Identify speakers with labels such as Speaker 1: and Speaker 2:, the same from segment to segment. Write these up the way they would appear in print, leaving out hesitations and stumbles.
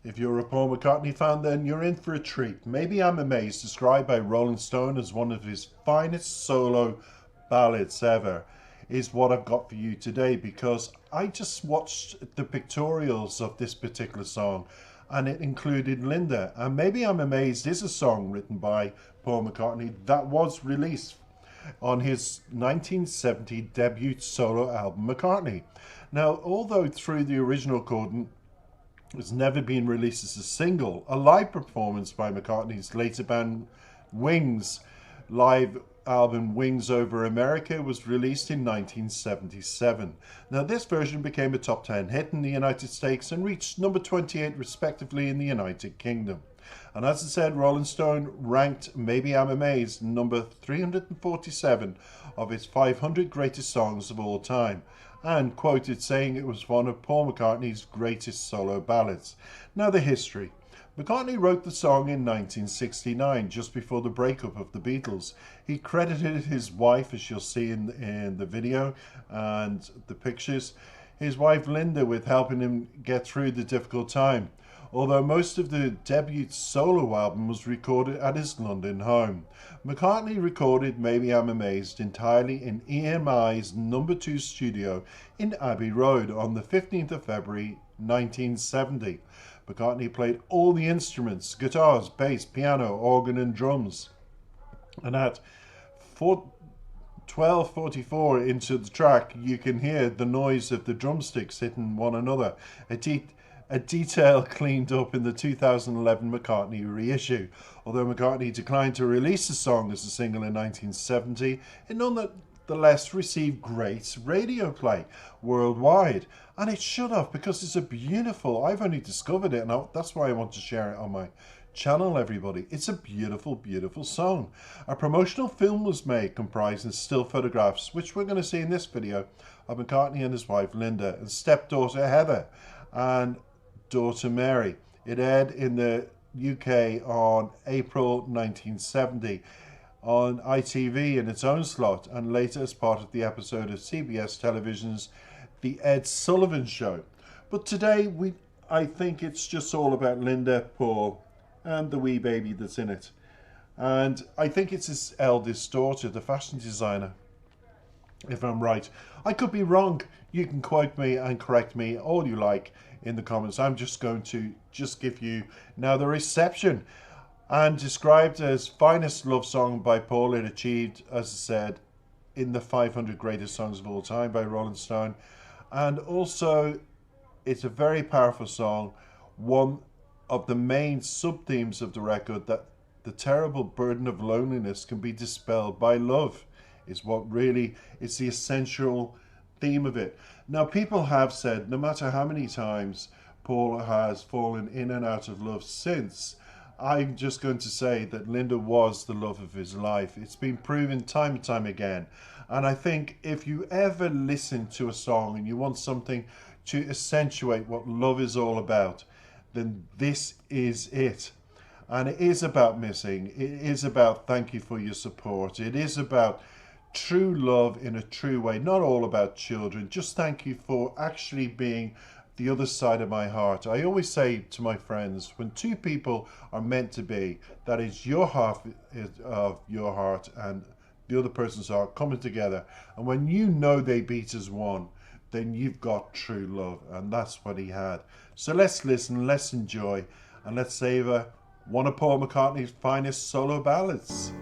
Speaker 1: If you're a Paul McCartney fan, then you're in for a treat. Maybe I'm Amazed, described by Rolling Stone as one of his finest solo ballads ever, is what I've got for you today because I just watched the pictorials of this particular song and it included Linda. And Maybe I'm Amazed is a song written by Paul McCartney that was released on his 1970 debut solo album, McCartney. Now, although through the original recording, it's never been released as a single, a live performance by McCartney's later band Wings live album Wings Over America was released in 1977. Now, this version became a top 10 hit in the United States and reached number 28 respectively in the United Kingdom. And as I said, Rolling Stone ranked Maybe I'm Amazed number 347 of its 500 greatest songs of all time, and quoted saying it was one of Paul McCartney's greatest solo ballads. Now, the history. McCartney wrote the song in 1969, just before the breakup of the Beatles. He credited his wife, as you'll see in the video and the pictures, his wife Linda with helping him get through the difficult time, although most of the debut solo album was recorded at his London home. McCartney recorded Maybe I'm Amazed entirely in EMI's number 2 studio in Abbey Road on the 15th of February 1970. McCartney played all the instruments, guitars, bass, piano, organ and drums. And at 12:44 into the track, you can hear the noise of the drumsticks hitting one another. A detail cleaned up in the 2011 McCartney reissue. Although McCartney declined to release the song as a single in 1970, it nonetheless received great radio play worldwide. And it should have, because it's a beautiful, I've only discovered it, and that's why I want to share it on my channel, everybody. It's a beautiful, beautiful song. A promotional film was made comprising still photographs, which we're going to see in this video, of McCartney and his wife Linda and stepdaughter Heather and daughter Mary. It aired in the UK on April 1970 on ITV in its own slot, and later as part of the episode of CBS Television's The Ed Sullivan Show. But today I think it's just all about Linda, Paul and the wee baby that's in it. And I think it's his eldest daughter, the fashion designer, if I'm right. I could be wrong. You can quote me and correct me all you like in the comments. I'm just going to give you now the reception. And described as finest love song by Paul, it achieved, as I said, in the 500 greatest songs of all time by Rolling Stone. And also, it's a very powerful song, one of the main sub-themes of the record, that the terrible burden of loneliness can be dispelled by love, is what really is the essential theme of it. Now, people have said, no matter how many times Paul has fallen in and out of love since, I'm just going to say that Linda was the love of his life. It's been proven time and time again. And I think if you ever listen to a song and you want something to accentuate what love is all about, then this is it. And it is about missing. It is about thank you for your support. It is about true love in a true way. Not all about children. Just thank you for actually being the other side of my heart. I always say to my friends, when two people are meant to be, that is your half of your heart and the other person's heart coming together. And when you know they beat as one, then you've got true love. And that's what he had. So let's listen, let's enjoy, and let's savor one of Paul McCartney's finest solo ballads.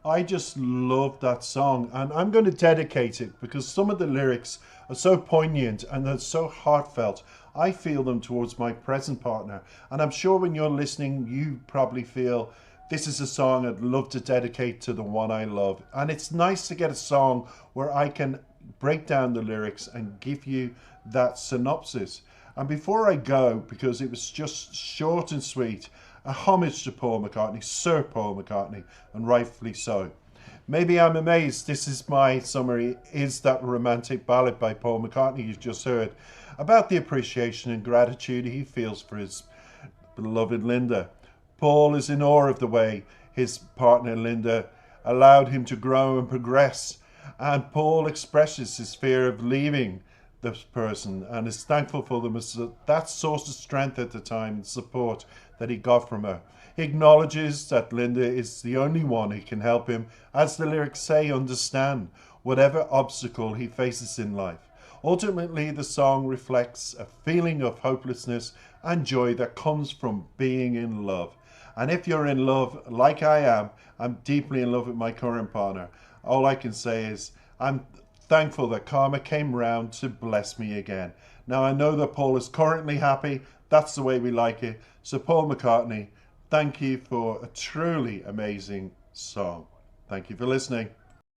Speaker 1: I just love that song, and I'm going to dedicate it because some of the lyrics are so poignant and they're so heartfelt. I feel them towards my present partner, and I'm sure when you're listening, you probably feel this is a song I'd love to dedicate to the one I love. And it's nice to get a song where I can break down the lyrics and give you that synopsis. And before I go, because it was just short and sweet, a homage to Paul McCartney, Sir Paul McCartney, and rightfully so. Maybe I'm amazed. This is my summary. Is that romantic ballad by Paul McCartney you've just heard about the appreciation and gratitude he feels for his beloved Linda. Paul is in awe of the way his partner Linda allowed him to grow and progress, and Paul expresses his fear of leaving this person and is thankful for them as that source of strength at the time and support that he got from her. He acknowledges that Linda is the only one who can help him, as the lyrics say, understand whatever obstacle he faces in life. Ultimately, the song reflects a feeling of hopelessness and joy that comes from being in love. And if you're in love, like I am, I'm deeply in love with my current partner. All I can say is I'm thankful that karma came round to bless me again. Now I know that Paul is currently happy. That's the way we like it. So Paul McCartney, thank you for a truly amazing song. Thank you for listening.